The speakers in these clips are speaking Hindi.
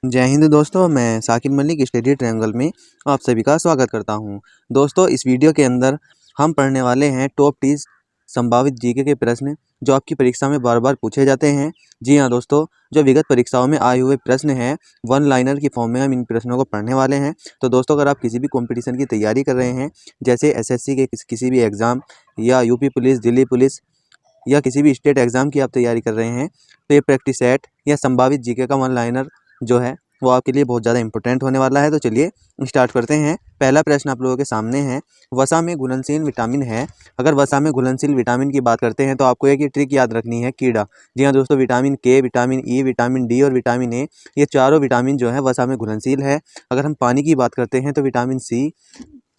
जय हिंद दोस्तों, मैं साकिब मलिक स्टडी ट्रायंगल में आप सभी का स्वागत करता हूं। दोस्तों, इस वीडियो के अंदर हम पढ़ने वाले हैं टॉप 30 संभावित जीके के प्रश्न जो आपकी परीक्षा में बार बार पूछे जाते हैं। जी हां दोस्तों, जो विगत परीक्षाओं में आए हुए प्रश्न हैं वन लाइनर की फॉर्म में हम इन प्रश्नों को पढ़ने वाले हैं। तो दोस्तों, अगर आप किसी भी कॉम्पिटिशन की तैयारी कर रहे हैं, जैसे एसएससी के किसी भी एग्ज़ाम या यूपी पुलिस, दिल्ली पुलिस या किसी भी स्टेट एग्ज़ाम की आप तैयारी कर रहे हैं, तो ये प्रैक्टिस सेट या संभावित जीके का वन लाइनर जो है वो आपके लिए बहुत ज़्यादा इंपॉर्टेंट होने वाला है। तो चलिए स्टार्ट करते हैं। पहला प्रश्न आप लोगों के सामने है, वसा में घुलनशील विटामिन है। अगर वसा में घुलनशील विटामिन की बात करते हैं तो आपको एक ही ट्रिक याद रखनी है, कीड़ा। जी हाँ दोस्तों, विटामिन के, विटामिन ई, विटामिन डी और विटामिन ए, ये चारों विटामिन जो है वसा में घुलनशील है। अगर हम पानी की बात करते हैं तो विटामिन सी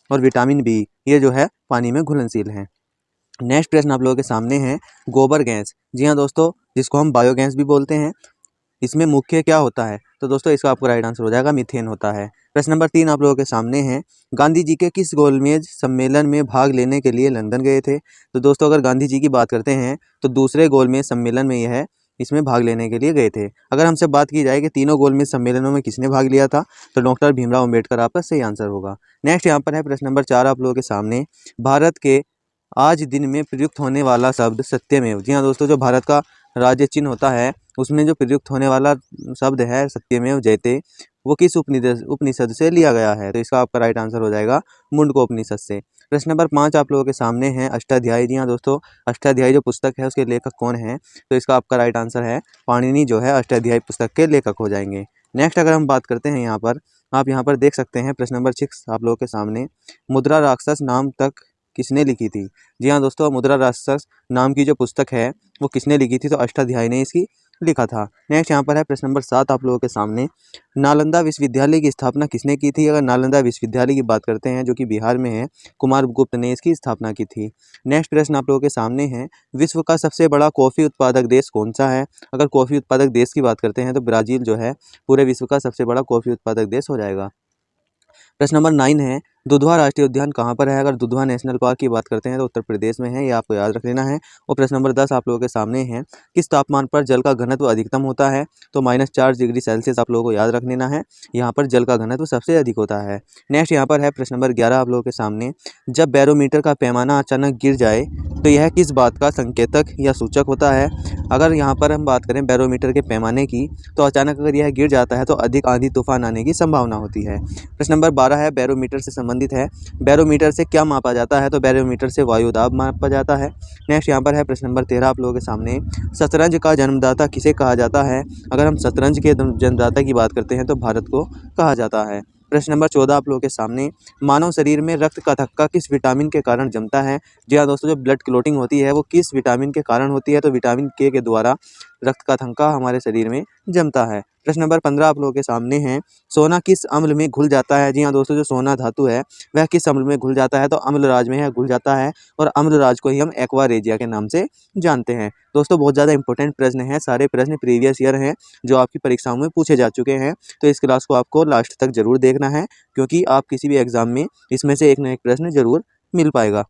और विटामिन बी ये जो है पानी में घुलनशील हैं। नेक्स्ट प्रश्न आप लोगों के सामने है, गोबर गैस। जी हाँ दोस्तों, जिसको हम बायोगैस भी बोलते हैं, इसमें मुख्य क्या होता है? तो दोस्तों, इसका आपका राइट आंसर हो जाएगा मीथेन होता है। प्रश्न नंबर 3 आप लोगों के सामने है, गांधी जी के किस गोलमेज सम्मेलन में भाग लेने के लिए लंदन गए थे? तो दोस्तों, अगर गांधी जी की बात करते हैं तो दूसरे गोलमेज सम्मेलन में यह इसमें भाग लेने के लिए गए थे। अगर हमसे बात की जाए कि तीनों गोलमेज सम्मेलनों में किसने भाग लिया था, तो डॉक्टर भीमराव अम्बेडकर आपका सही आंसर होगा। नेक्स्ट यहाँ पर है प्रश्न नंबर 4 आप लोगों के सामने, भारत के आज दिन में प्रयुक्त होने वाला शब्द सत्यमेव। जी हाँ दोस्तों, जो भारत का राज्य चिन्ह होता है उसमें जो प्रयुक्त होने वाला शब्द है सत्यमेव जयते, वो किस उपनिषद से लिया गया है? तो इसका आपका राइट आंसर हो जाएगा मुंडको उपनिषद से। प्रश्न नंबर 5 आप लोगों के सामने है, अष्टाध्यायी। जी हाँ दोस्तों, अष्टाध्यायी जो पुस्तक है उसके लेखक कौन है? तो इसका आपका राइट आंसर है पाणिनि जो है अष्टाध्यायी पुस्तक के लेखक हो जाएंगे। नेक्स्ट अगर हम बात करते हैं यहाँ पर, आप यहाँ पर देख सकते हैं प्रश्न नंबर 6 आप लोगों के सामने, मुद्रा राक्षस नाम तक किसने लिखी थी? जी हाँ दोस्तों, मुद्रा राक्षस नाम की जो पुस्तक है वो किसने लिखी थी? तो अष्टाध्यायी ने इसकी लिखा था। नेक्स्ट यहाँ पर है प्रश्न नंबर 7 आप लोगों के सामने, नालंदा विश्वविद्यालय की स्थापना किसने की थी? अगर नालंदा विश्वविद्यालय की बात करते हैं जो कि बिहार में है, कुमार गुप्त ने इसकी स्थापना की थी। नेक्स्ट प्रश्न आप लोगों के सामने है, विश्व का सबसे बड़ा कॉफ़ी उत्पादक देश कौन सा है? अगर कॉफ़ी उत्पादक देश की बात करते हैं तो ब्राज़ील जो है पूरे विश्व का सबसे बड़ा कॉफ़ी उत्पादक देश हो जाएगा। प्रश्न नंबर 9 है, दुधवा राष्ट्रीय उद्यान कहाँ पर है? अगर दुधवा नेशनल पार्क की बात करते हैं तो उत्तर प्रदेश में है, ये आपको याद रख लेना है। और प्रश्न नंबर 10 आप लोगों के सामने है, किस तापमान पर जल का घनत्व अधिकतम होता है? तो -4 डिग्री सेल्सियस आप लोगों को याद रख लेना है, यहाँ पर जल का घनत्व सबसे अधिक होता है। नेक्स्ट यहाँ पर है प्रश्न नंबर 11 आप लोगों के सामने, जब बैरोमीटर का पैमाना अचानक गिर जाए तो यह किस बात का संकेतक या सूचक होता है? अगर यहाँ पर हम बात करें बैरोमीटर के पैमाने की, तो अचानक अगर यह गिर जाता है तो अधिक आंधी तूफान आने की संभावना होती है। प्रश्न नंबर 12 है, बैरोमीटर से संबंधित है, बैरोमीटर से क्या मापा जाता है? तो बैरोमीटर से वायु दाब मापा जाता है। नेक्स्ट यहाँ पर है प्रश्न नंबर 13 आप लोगों के सामने, शतरंज का जन्मदाता किसे कहा जाता है? अगर हम शतरंज के जन्मदाता की बात करते हैं तो भारत को कहा जाता है। प्रश्न नंबर 14 आप लोगों के सामने, मानव शरीर में रक्त का थक्का किस विटामिन के कारण जमता है? जी हाँ दोस्तों, जो ब्लड क्लोटिंग होती है वो किस विटामिन के कारण होती है? तो विटामिन के द्वारा रक्त का थक्का हमारे शरीर में जमता है। प्रश्न नंबर 15 आप लोगों के सामने है, सोना किस अम्ल में घुल जाता है? जी हाँ दोस्तों, जो सोना धातु है वह किस अम्ल में घुल जाता है? तो अम्लराज में यह घुल जाता है, और अम्लराज को ही हम एक्वा रेजिया के नाम से जानते हैं। दोस्तों, बहुत ज़्यादा इंपॉर्टेंट प्रश्न हैं, सारे प्रश्न प्रीवियस ईयर हैं जो आपकी परीक्षाओं में पूछे जा चुके हैं। तो इस क्लास को आपको लास्ट तक जरूर देखना है, क्योंकि आप किसी भी एग्जाम में इसमें से एक न एक प्रश्न जरूर मिल पाएगा।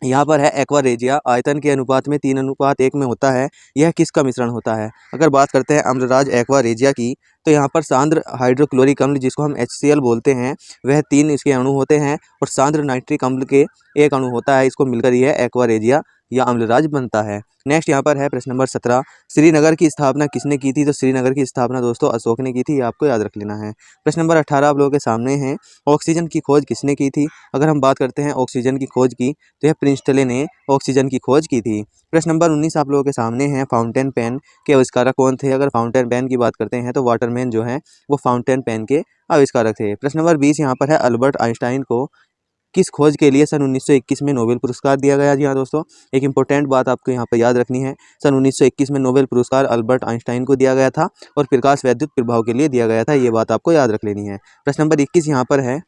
यहाँ पर है एक्वा रेजिया, आयतन के अनुपात में 3:1 में होता है, यह किसका मिश्रण होता है? अगर बात करते हैं अम्लराज एक्वा रेजिया की, तो यहाँ पर सांद्र हाइड्रोक्लोरिक अम्ल जिसको हम HCl बोलते हैं वह 3 इसके अणु होते हैं, और सांद्र नाइट्रिक अम्ल के 1 अणु होता है, इसको मिलकर यह एक्वा रेजिया या अम्लराज बनता है। नेक्स्ट यहाँ पर है प्रश्न नंबर 17, श्रीनगर की स्थापना किसने की थी? तो श्रीनगर की स्थापना दोस्तों अशोक ने की थी, ये आपको याद रख लेना है। प्रश्न नंबर 18 आप लोगों के सामने है, ऑक्सीजन की खोज किसने की थी? अगर हम बात करते हैं ऑक्सीजन की खोज की, तो यह प्रिंसटले ने ऑक्सीजन की खोज की थी। प्रश्न नंबर 19 आप लोगों के सामने है, फाउंटेन पेन के आविष्कारक कौन थे? अगर फाउंटेन पेन की बात करते हैं तो वाटरमैन जो है वो फाउंटेन पेन के आविष्कारक थे। प्रश्न नंबर 20 यहाँ पर है, अल्बर्ट आइंस्टाइन को किस खोज के लिए सन 1921 में नोबेल पुरस्कार दिया गया? जी हाँ दोस्तों, एक इंपॉर्टेंट बात आपको यहाँ पर याद रखनी है, सन 1921 में नोबेल पुरस्कार अल्बर्ट आइंस्टाइन को दिया गया था, और प्रकाश वैद्युत प्रभाव के लिए दिया गया था, ये बात आपको याद रख लेनी है। प्रश्न नंबर 21 यहाँ पर है,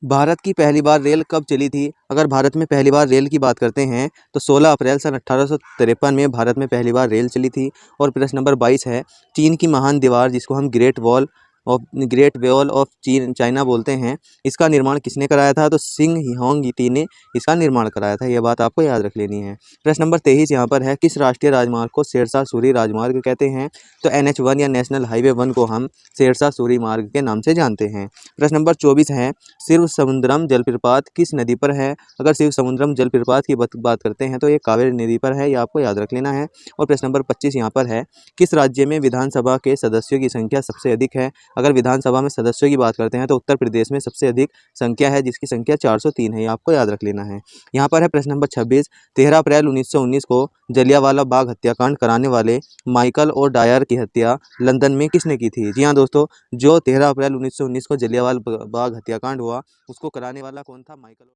भारत की पहली बार रेल कब चली थी? अगर भारत में पहली बार रेल की बात करते हैं तो 16 अप्रैल सन 1853 में भारत में पहली बार रेल चली थी। और प्रश्न नंबर 22 है, चीन की महान दीवार जिसको हम great wall of great wall of China बोलते हैं, इसका निर्माण किसने कराया था? तो सिंह होंग ने इसका निर्माण कराया था। यह बात आपको याद रख लेनी है। प्रश्न नंबर 23 यहाँ पर है, किस राष्ट्रीय राजमार्ग को शेरशाह सूरी राजमार्ग कहते हैं? तो NH1 या नेशनल हाईवे 1 को हम शेरशाह सूरी मार्ग के नाम से जानते हैं। प्रश्न नंबर 24 है, शिव समुद्रम जलप्रपात किस नदी पर है? अगर शिव समुद्रम जलप्रपात की बात करते हैं तो ये कावेरी नदी पर है, ये आपको याद रख लेना है। और प्रश्न नंबर 25 यहाँ पर है, किस राज्य में विधानसभा के सदस्यों की संख्या सबसे अधिक है? अगर विधानसभा में सदस्यों की बात करते हैं तो उत्तर प्रदेश में सबसे अधिक संख्या है, जिसकी संख्या 403 है, ये आपको याद रख लेना है। यहाँ पर है प्रश्न नंबर 26, 13 अप्रैल 1919 को जलियांवाला बाग हत्याकांड कराने वाले माइकल और डायर की हत्या लंदन में किसने की थी? जी हाँ दोस्तों, जो 13 अप्रैल 1919 को जलियांवाला बाग हत्याकांड हुआ उसको कराने वाला कौन था? माइकल।